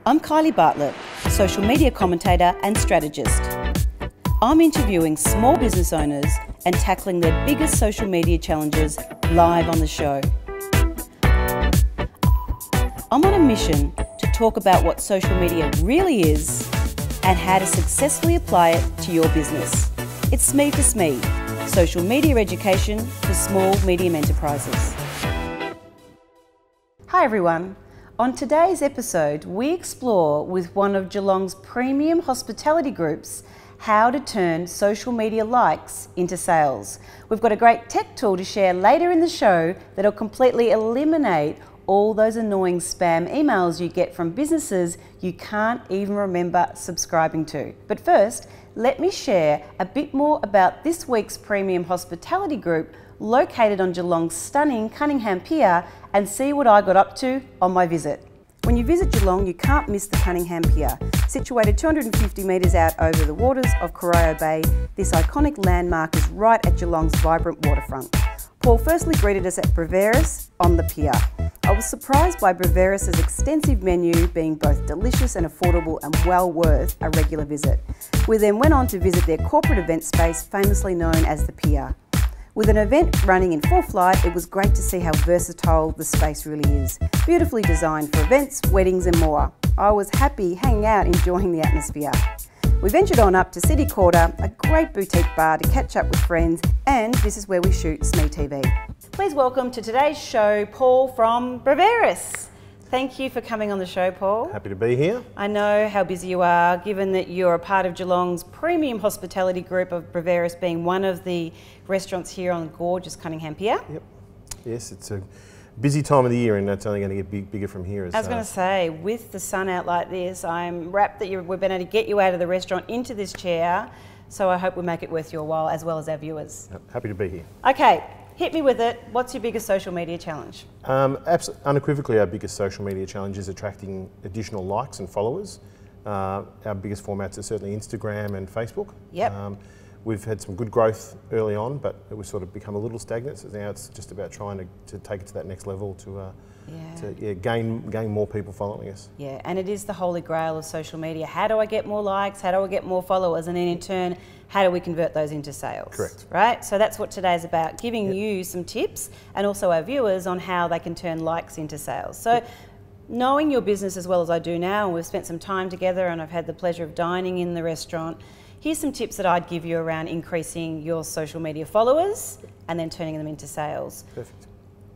I'm Kylie Bartlett, social media commentator and strategist. I'm interviewing small business owners and tackling their biggest social media challenges live on the show. I'm on a mission to talk about what social media really is and how to successfully apply it to your business. It's SME for SME, social media education for small, medium enterprises. Hi everyone. On today's episode, we explore with one of Geelong's premium hospitality groups how to turn social media likes into sales. We've got a great tech tool to share later in the show that'll completely eliminate all those annoying spam emails you get from businesses you can't even remember subscribing to. But first, let me share a bit more about this week's premium hospitality group located on Geelong's stunning Cunningham Pier and see what I got up to on my visit. When you visit Geelong, you can't miss the Cunningham Pier. Situated 250 metres out over the waters of Corio Bay, this iconic landmark is right at Geelong's vibrant waterfront. Paul firstly greeted us at Breveris on the pier. I was surprised by Breveris' extensive menu being both delicious and affordable and well worth a regular visit. We then went on to visit their corporate event space, famously known as the Pier. With an event running in full flight, it was great to see how versatile the space really is. Beautifully designed for events, weddings and more. I was happy hanging out, enjoying the atmosphere. We ventured on up to City Quarter, a great boutique bar to catch up with friends, and this is where we shoot SME TV. Please welcome to today's show, Paul from Breveris. Thank you for coming on the show, Paul. Happy to be here. I know how busy you are, given that you're a part of Geelong's premium hospitality group of Breveris being one of the restaurants here on gorgeous Cunningham Pier. Yep. Yes, it's a busy time of the year and it's only going to get bigger from here. I was going to say, with the sun out like this, I'm rapt that we've been able to get you out of the restaurant into this chair, so I hope we make it worth your while as well as our viewers. Yep. Happy to be here. Okay. Hit me with it. What's your biggest social media challenge? Unequivocally, our biggest social media challenge is attracting additional likes and followers. Our biggest formats are certainly Instagram and Facebook. Yep. We've had some good growth early on, but it was sort of become a little stagnant. So now it's just about trying to take it to that next level to gain more people following us. Yeah, and it is the holy grail of social media. How do I get more likes? How do I get more followers? And then in turn, how do we convert those into sales? Correct. Right? So that's what today's about, giving you some tips and also our viewers on how they can turn likes into sales. So knowing your business as well as I do now, and we've spent some time together and I've had the pleasure of dining in the restaurant, here's some tips that I'd give you around increasing your social media followers and then turning them into sales. Perfect.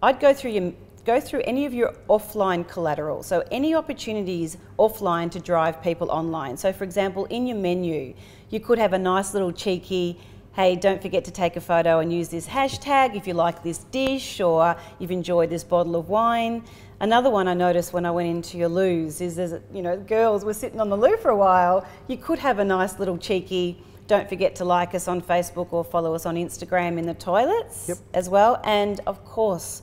I'd go through any of your offline collateral. So any opportunities offline to drive people online. So for example, in your menu, you could have a nice little cheeky, hey, don't forget to take a photo and use this hashtag if you like this dish or you've enjoyed this bottle of wine. Another one I noticed when I went into your loos is there's, girls were sitting on the loo for a while. You could have a nice little cheeky, don't forget to like us on Facebook or follow us on Instagram in the toilets as well. And of course,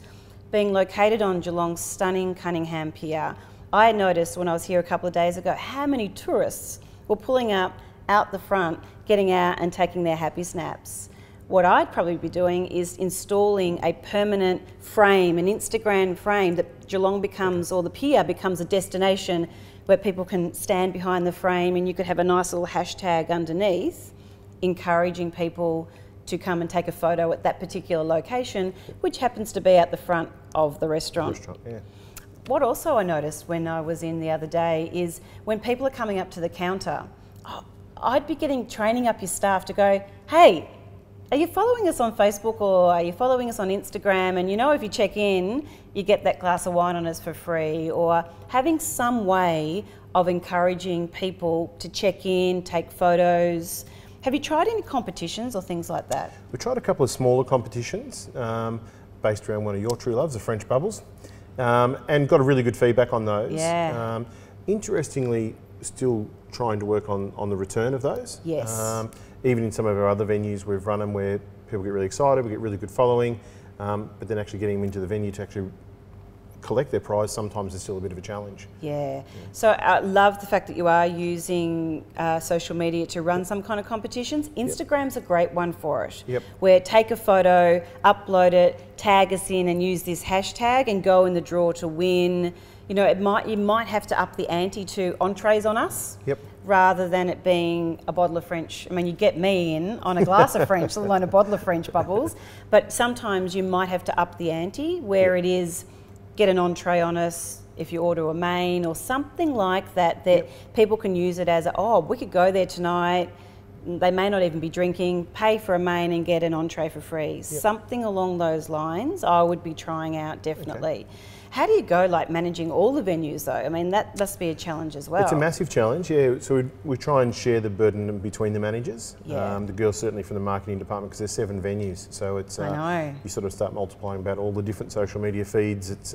being located on Geelong's stunning Cunningham Pier, I noticed when I was here a couple of days ago how many tourists were pulling up out the front, getting out and taking their happy snaps. What I'd probably be doing is installing a permanent frame, an Instagram frame that Geelong becomes, or the pier becomes a destination where people can stand behind the frame and you could have a nice little hashtag underneath, encouraging people to come and take a photo at that particular location, which happens to be at the front of the restaurant. Yeah. What also I noticed when I was in the other day is when people are coming up to the counter, I'd be training up your staff to go, hey, are you following us on Facebook or are you following us on Instagram? And if you check in, you get that glass of wine on us for free, or having some way of encouraging people to check in, take photos. Have you tried any competitions or things like that? We tried a couple of smaller competitions based around one of your true loves, the French bubbles, and got a really good feedback on those. Yeah. Interestingly, still trying to work on the return of those. Yes. Even in some of our other venues, we've run them where people get really excited, we get really good following, but then actually getting them into the venue to actually collect their prize sometimes is still a bit of a challenge. Yeah. So I love the fact that you are using social media to run some kind of competitions. Instagram's a great one for it. Yep. Where take a photo, upload it, tag us in and use this hashtag and go in the draw to win you know, you might have to up the ante to entrees on us. Yep. Rather than it being a bottle of French. I mean, you get me in on a glass of French, let alone a bottle of French bubbles. But sometimes you might have to up the ante where it is get an entree on us if you order a main or something like that, that people can use it as, oh, we could go there tonight. They may not even be drinking, pay for a main and get an entree for free. Something along those lines I would be trying out, definitely. Okay. How do you go, like, managing all the venues though? I mean, that must be a challenge as well. It's a massive challenge, yeah. So we try and share the burden between the managers. The girls certainly from the marketing department, because there's 7 venues. So it's you sort of start multiplying about all the different social media feeds. It's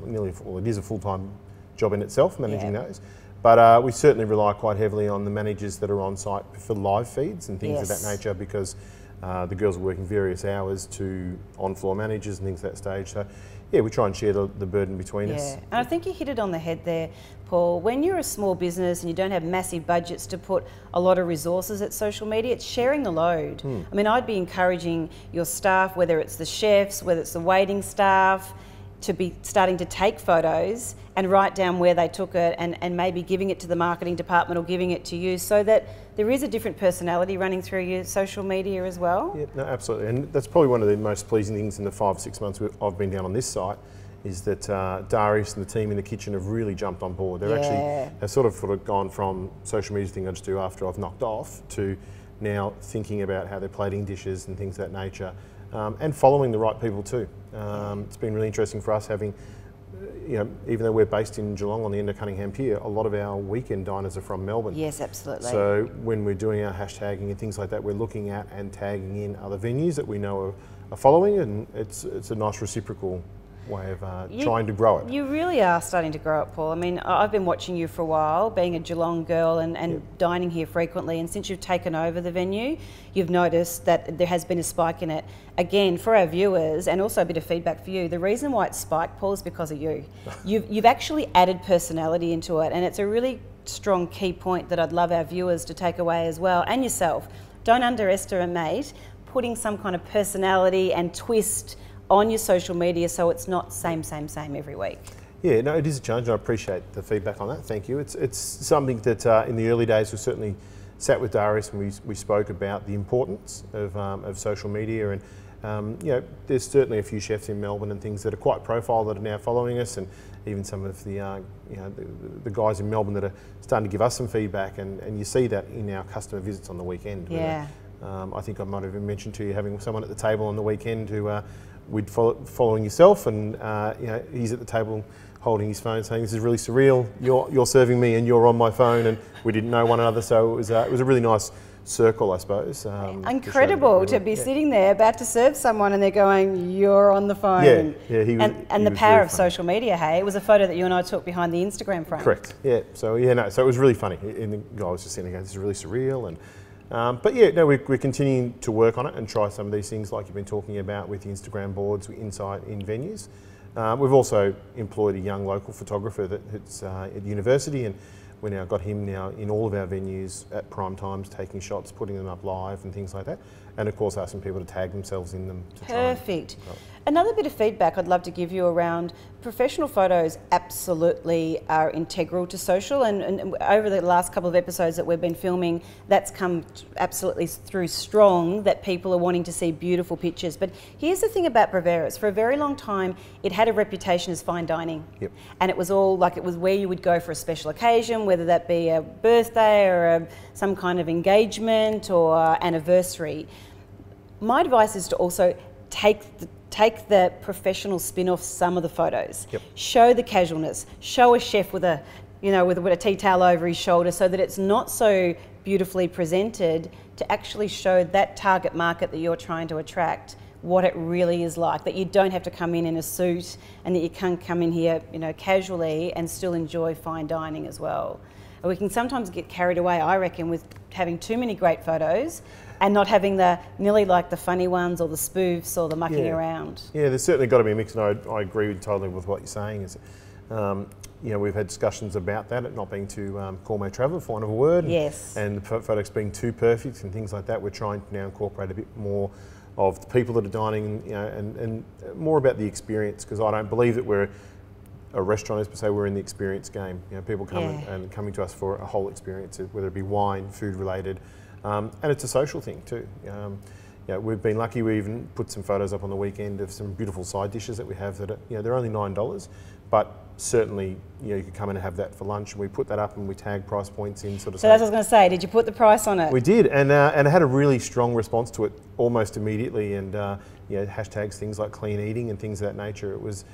nearly, well, it is a full-time job in itself, managing those. But we certainly rely quite heavily on the managers that are on site for live feeds and things of that nature, because the girls are working various hours to on-floor managers and things at that stage. So yeah, we try and share the burden between us. And I think you hit it on the head there, Paul. When you're a small business and you don't have massive budgets to put a lot of resources at social media, it's sharing the load. I mean, I'd be encouraging your staff, whether it's the chefs, whether it's the waiting staff, to be starting to take photos and write down where they took it, and maybe giving it to the marketing department or giving it to you, so that there is a different personality running through your social media as well. Yeah, no, absolutely. And that's probably one of the most pleasing things in the 5 or 6 months I've been down on this site, is that Darius and the team in the kitchen have really jumped on board. They're actually have sort of gone from social media thing I just do after I've knocked off to now thinking about how they're plating dishes and things of that nature. And following the right people too. It's been really interesting for us having, you know, even though we're based in Geelong on the end of Cunningham Pier, a lot of our weekend diners are from Melbourne. Yes, absolutely. So when we're doing our hashtagging and things like that, we're looking at and tagging in other venues that we know are following, and it's a nice reciprocal way of trying to grow it. You really are starting to grow it, Paul. I mean, I've been watching you for a while, being a Geelong girl and dining here frequently, and since you've taken over the venue, you've noticed that there has been a spike in it. Again, for our viewers, and also a bit of feedback for you, the reason why it's spiked, Paul, is because of you. You've actually added personality into it, and it's a really strong key point that I'd love our viewers to take away as well, and yourself. Don't underestimate putting some kind of personality and twist on your social media, so it's not same every week. Yeah, no, it is a challenge, and I appreciate the feedback on that. Thank you. It's something that in the early days we certainly sat with Darius and we spoke about the importance of social media, and you know, there's certainly a few chefs in Melbourne and things that are quite profile that are now following us, and even some of the you know, the guys in Melbourne that are starting to give us some feedback, and you see that in our customer visits on the weekend. Yeah. I think I might have even mentioned to you having someone at the table on the weekend who we'd following yourself, and you know, he's at the table holding his phone saying, "This is really surreal. You're serving me and you're on my phone," and we didn't know one another, so it was a really nice circle, I suppose. Incredible to be sitting there about to serve someone and they're going, "You're on the phone." Yeah, he was, and the power of social media. Hey, it was a photo that you and I took behind the Instagram frame. Correct. Yeah. So yeah, no. So it was really funny, and the guy was just sitting there going, "This is really surreal," and. But yeah, no, we're continuing to work on it and try some of these things like you've been talking about with the Instagram boards, insight in venues. We've also employed a young local photographer that's at university, and we now got him now in all of our venues at prime times, taking shots, putting them up live and things like that. And of course asking people to tag themselves in them. Perfect. Another bit of feedback I'd love to give you around professional photos absolutely are integral to social, and over the last couple of episodes that we've been filming, that's come absolutely through strong, that people are wanting to see beautiful pictures. But here's the thing about Bravera's. For a very long time, it had a reputation as fine dining. Yep. And it was all like, it was where you would go for a special occasion, whether that be a birthday or some kind of engagement or anniversary. My advice is to also take the professional spin off some of the photos. Yep. Show the casualness. Show a chef with a, you know, with a tea towel over his shoulder, so that it's not so beautifully presented, to actually show that target market that you're trying to attract what it really is like. That you don't have to come in a suit, and that you can come in here, you know, casually and still enjoy fine dining as well. And we can sometimes get carried away, I reckon, with having too many great photos and not having the nearly like the funny ones or the spoofs or the mucking around. Yeah, there's certainly got to be a mix, and I agree totally with what you're saying. Is, you know, we've had discussions about that, it not being too gourmet travel, for want of a word. Yes. And the photos being too perfect and things like that. We're trying to now incorporate a bit more of the people that are dining, you know, and more about the experience, because I don't believe that we're a restaurant, as per se, we're in the experience game. You know, people come and coming to us for a whole experience, whether it be wine, food related, and it's a social thing too. Yeah, we've been lucky. We even put some photos up on the weekend of some beautiful side dishes that we have that are, they're only $9, but certainly, you could come in and have that for lunch. And we put that up and we tag price points in, sort of. So that's what I was going to say. Did you put the price on it? We did, and it had a really strong response to it almost immediately. And hashtags, things like clean eating and things of that nature. It was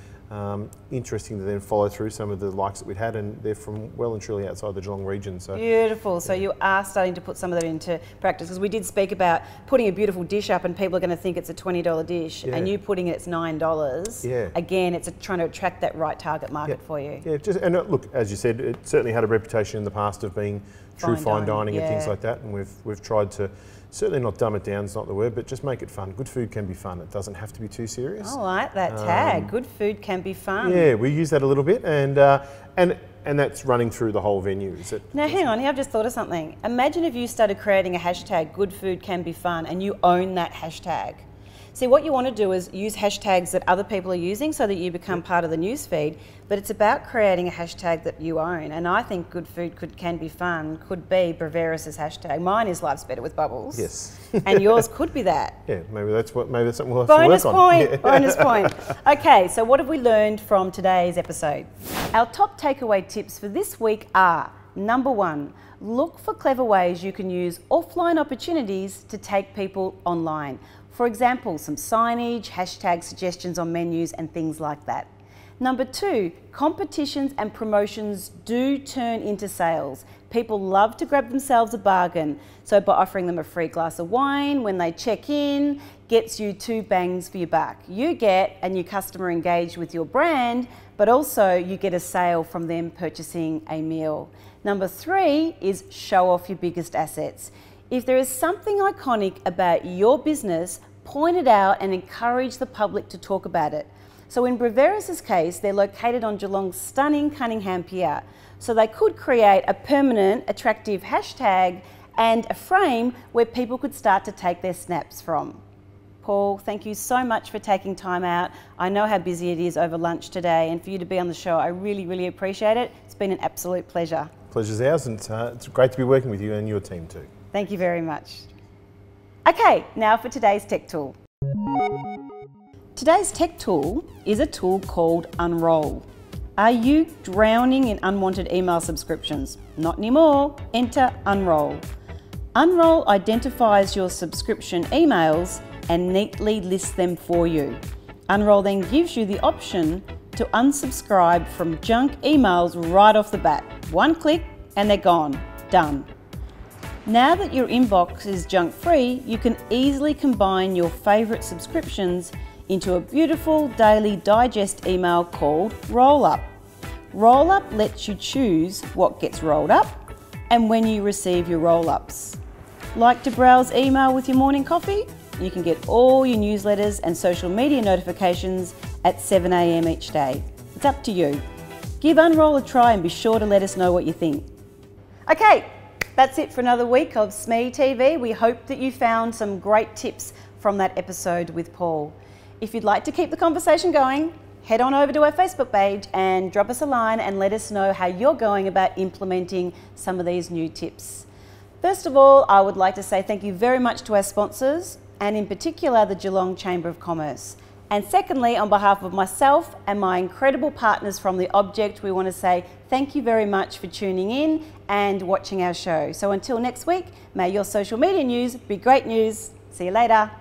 interesting to then follow through some of the likes that we'd had, and they're from well and truly outside the Geelong region. So beautiful. So you are starting to put some of that into practice, because we did speak about putting a beautiful dish up and people are going to think it's a $20 dish, and you putting it, it's $9. Yeah. Again, it's trying to attract that right target market for you. Yeah, and look, as you said, it certainly had a reputation in the past of being true fine dining and things like that, and we've tried to certainly not dumb it down, is not the word, but just make it fun. Good food can be fun. It doesn't have to be too serious. I like that tag. Good food can be fun. Yeah, we use that a little bit, and that's running through the whole venue. Now hang on, here I've just thought of something. Imagine if you started creating a hashtag, good food can be fun, and you own that hashtag. See, what you want to do is use hashtags that other people are using so that you become part of the newsfeed, but it's about creating a hashtag that you own. And I think good food can be fun could be Breveris's hashtag. Mine is Life's Better with Bubbles. Yes. And yours could be that. Yeah, maybe that's something we'll have to work on. Bonus point. Okay, so what have we learned from today's episode? Our top takeaway tips for this week are: number 1, look for clever ways you can use offline opportunities to take people online. For example, some signage, hashtag suggestions on menus and things like that. Number 2, competitions and promotions do turn into sales. People love to grab themselves a bargain. So by offering them a free glass of wine when they check in, gets you 2 bangs for your buck. You get a new customer engaged with your brand, but also you get a sale from them purchasing a meal. Number 3 is show off your biggest assets. If there is something iconic about your business, point it out and encourage the public to talk about it. So in Breveris's case, they're located on Geelong's stunning Cunningham Pier. So they could create a permanent, attractive hashtag and a frame where people could start to take their snaps from. Paul, thank you so much for taking time out. I know how busy it is over lunch today, and for you to be on the show, I really, really appreciate it. It's been an absolute pleasure. Pleasure's ours, and it's great to be working with you and your team too. Thank you very much. Okay, now for today's tech tool. Today's tech tool is a tool called Unroll. Are you drowning in unwanted email subscriptions? Not anymore. Enter Unroll. Unroll identifies your subscription emails and neatly lists them for you. Unroll then gives you the option to unsubscribe from junk emails right off the bat. One click and they're gone. Done. Now that your inbox is junk-free, you can easily combine your favourite subscriptions into a beautiful daily digest email called Roll-Up. Roll-Up lets you choose what gets rolled up and when you receive your roll-ups. Like to browse email with your morning coffee? You can get all your newsletters and social media notifications at 7 AM each day. It's up to you. Give Unroll a try and be sure to let us know what you think. Okay, that's it for another week of SME TV. We hope that you found some great tips from that episode with Paul. If you'd like to keep the conversation going, head on over to our Facebook page and drop us a line and let us know how you're going about implementing some of these new tips. First of all, I would like to say thank you very much to our sponsors, and in particular the Geelong Chamber of Commerce. And secondly, on behalf of myself and my incredible partners from The Object, we want to say thank you very much for tuning in and watching our show. So until next week, may your social media news be great news. See you later.